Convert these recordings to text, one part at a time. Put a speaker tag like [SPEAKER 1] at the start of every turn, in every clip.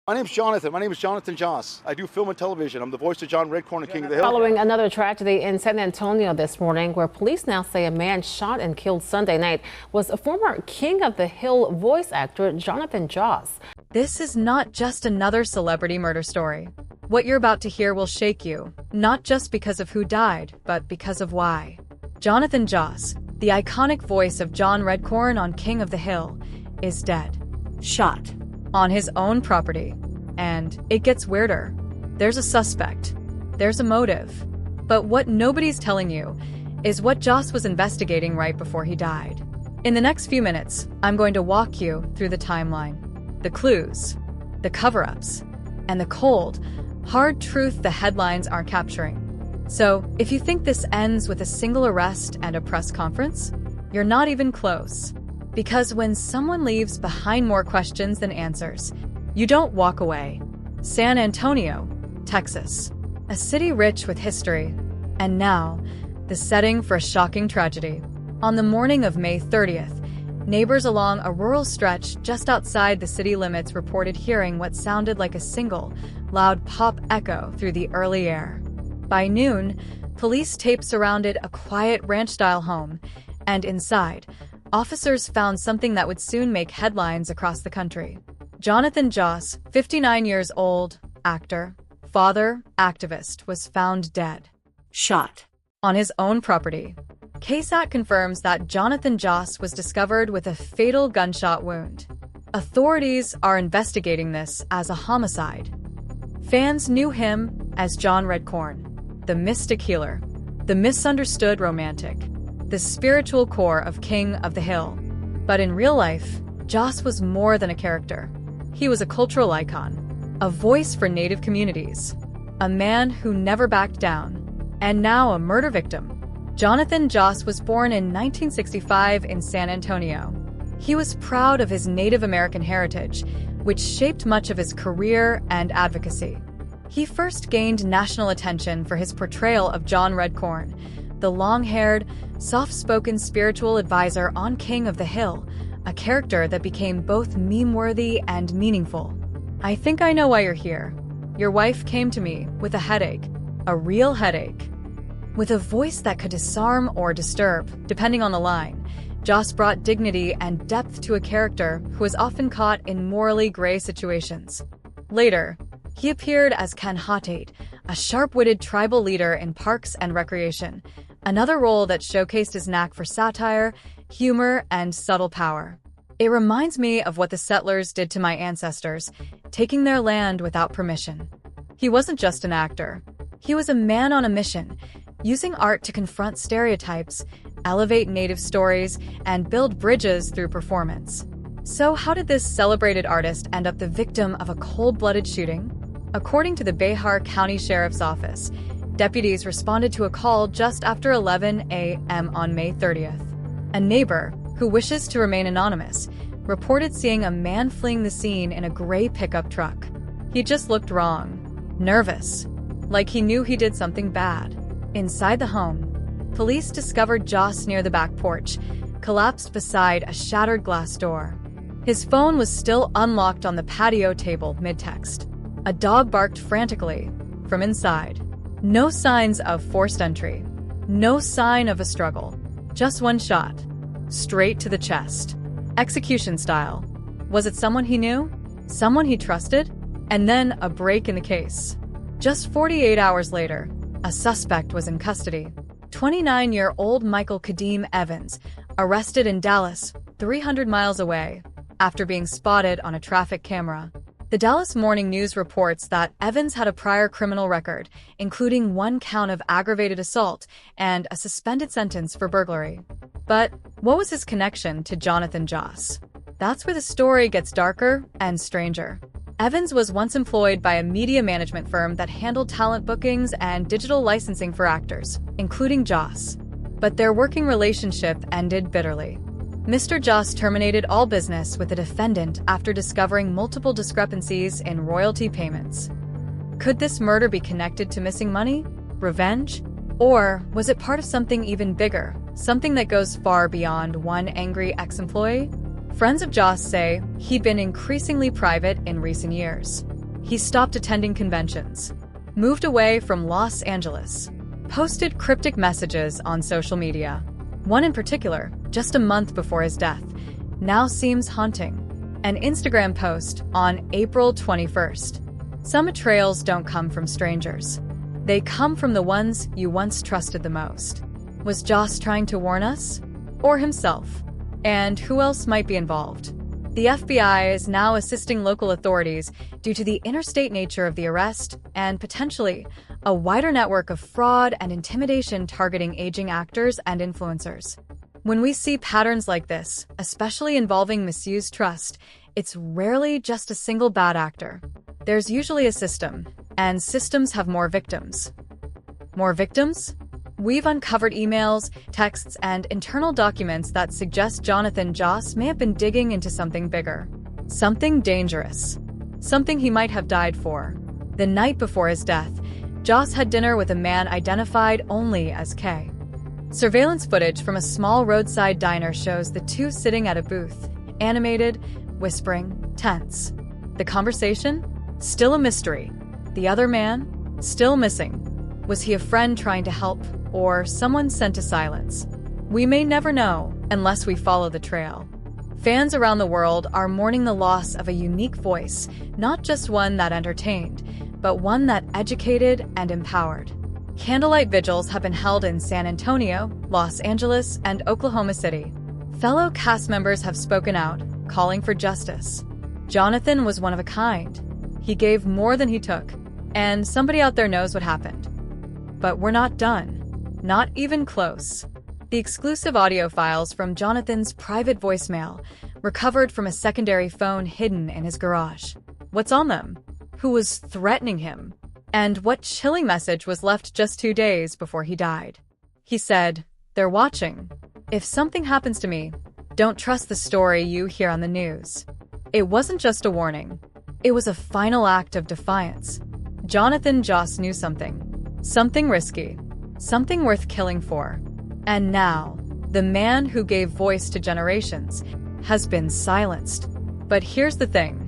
[SPEAKER 1] My name's Jonathan. My name is Jonathan Joss. I do film and television. I'm the voice of John Redcorn and King of the Hill.
[SPEAKER 2] Following another tragedy in San Antonio this morning, where police now say a man shot and killed Sunday night was a former King of the Hill voice actor Jonathan Joss.
[SPEAKER 3] This is not just another celebrity murder story. What you're about to hear will shake you, not just because of who died, but because of why. Jonathan Joss, the iconic voice of John Redcorn on King of the Hill, is dead. Shot. On his own property. And it gets weirder. There's a suspect. There's a motive. But what nobody's telling you is what Joss was investigating right before he died. In the next few minutes, I'm going to walk you through the timeline, the clues, the cover-ups, and the cold, hard truth the headlines aren't capturing. So, if you think this ends with a single arrest and a press conference, you're not even close. Because when someone leaves behind more questions than answers, you don't walk away. San Antonio, Texas, a city rich with history, and now, the setting for a shocking tragedy. On the morning of May 30th, neighbors along a rural stretch just outside the city limits reported hearing what sounded like a single, loud pop echo through the early air. By noon, police tape surrounded a quiet ranch-style home, and inside, officers found something that would soon make headlines across the country. Jonathan Joss, 59 years old, actor, father, activist, was found dead. Shot. On his own property. KSAT confirms that Jonathan Joss was discovered with a fatal gunshot wound. Authorities are investigating this as a homicide. Fans knew him as John Redcorn, the mystic healer, the misunderstood romantic, the spiritual core of King of the Hill. But in real life, Joss was more than a character. He was a cultural icon, a voice for Native communities, a man who never backed down, and now a murder victim. Jonathan Joss was born in 1965 in San Antonio. He was proud of his Native American heritage, which shaped much of his career and advocacy. He first gained national attention for his portrayal of John Redcorn, the long-haired, soft-spoken spiritual advisor on King of the Hill, a character that became both meme-worthy and meaningful. I think I know why you're here. Your wife came to me with a headache, a real headache. With a voice that could disarm or disturb, depending on the line, Joss brought dignity and depth to a character who was often caught in morally gray situations. Later, he appeared as Ken Hatate, a sharp-witted tribal leader in Parks and Recreation, another role that showcased his knack for satire, humor, and subtle power. It reminds me of what the settlers did to my ancestors, taking their land without permission. He wasn't just an actor. He was a man on a mission, using art to confront stereotypes, elevate Native stories, and build bridges through performance. So how did this celebrated artist end up the victim of a cold-blooded shooting? According to the Behar County Sheriff's Office, deputies responded to a call just after 11 a.m. on May 30th. A neighbor, who wishes to remain anonymous, reported seeing a man fleeing the scene in a gray pickup truck. He just looked wrong, nervous, like he knew he did something bad. Inside the home, police discovered Joss near the back porch, collapsed beside a shattered glass door. His phone was still unlocked on the patio table mid-text. A dog barked frantically from inside. No signs of forced entry. No sign of a struggle. Just one shot. Straight to the chest. Execution style. Was it someone he knew? Someone he trusted? And then a break in the case. Just 48 hours later, a suspect was in custody. 29-year-old Michael Kadeem Evans, arrested in Dallas, 300 miles away, after being spotted on a traffic camera. The Dallas Morning News reports that Evans had a prior criminal record, including 1 count of aggravated assault and a suspended sentence for burglary. But what was his connection to Jonathan Joss? That's where the story gets darker and stranger. Evans was once employed by a media management firm that handled talent bookings and digital licensing for actors, including Joss. But their working relationship ended bitterly. Mr. Joss terminated all business with the defendant after discovering multiple discrepancies in royalty payments. Could this murder be connected to missing money? Revenge? Or was it part of something even bigger, something that goes far beyond one angry ex-employee? Friends of Joss say he'd been increasingly private in recent years. He stopped attending conventions, moved away from Los Angeles, posted cryptic messages on social media. One in particular, just a month before his death, now seems haunting. An Instagram post on April 21st. Some betrayals don't come from strangers. They come from the ones you once trusted the most. Was Joss trying to warn us? Or himself? And who else might be involved? The FBI is now assisting local authorities due to the interstate nature of the arrest and potentially a wider network of fraud and intimidation targeting aging actors and influencers. When we see patterns like this, especially involving misused trust, it's rarely just a single bad actor. There's usually a system, and systems have more victims. More victims? We've uncovered emails, texts, and internal documents that suggest Jonathan Joss may have been digging into something bigger. Something dangerous. Something he might have died for. The night before his death, Joss had dinner with a man identified only as K. Surveillance footage from a small roadside diner shows the two sitting at a booth, animated, whispering, tense. The conversation? Still a mystery. The other man? Still missing. Was he a friend trying to help, or someone sent to silence? We may never know unless we follow the trail. Fans around the world are mourning the loss of a unique voice, not just one that entertained, but one that educated and empowered. Candlelight vigils have been held in San Antonio, Los Angeles, and Oklahoma City. Fellow cast members have spoken out, calling for justice. Jonathan was one of a kind. He gave more than he took, and somebody out there knows what happened. But we're not done. Not even close. The exclusive audio files from Jonathan's private voicemail, recovered from a secondary phone hidden in his garage. What's on them? Who was threatening him? And what chilling message was left just 2 days before he died? He said, "They're watching. If something happens to me, don't trust the story you hear on the news." It wasn't just a warning. It was a final act of defiance. Jonathan Joss knew something. Something risky. Something worth killing for. And now, the man who gave voice to generations has been silenced. But here's the thing.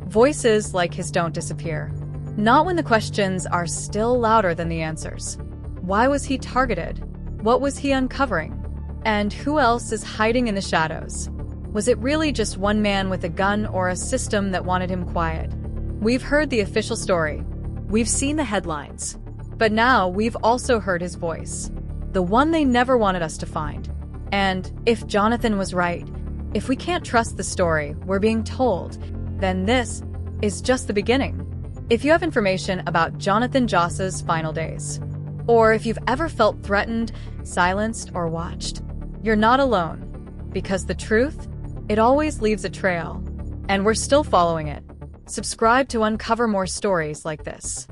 [SPEAKER 3] Voices like his don't disappear. Not when the questions are still louder than the answers. Why was he targeted? What was he uncovering? And who else is hiding in the shadows? Was it really just one man with a gun or a system that wanted him quiet? We've heard the official story. We've seen the headlines. But now we've also heard his voice. The one they never wanted us to find. And if Jonathan was right, if we can't trust the story we're being told, then this is just the beginning. If you have information about Jonathan Joss's final days, or if you've ever felt threatened, silenced, or watched, you're not alone. Because the truth, it always leaves a trail. And we're still following it. Subscribe to uncover more stories like this.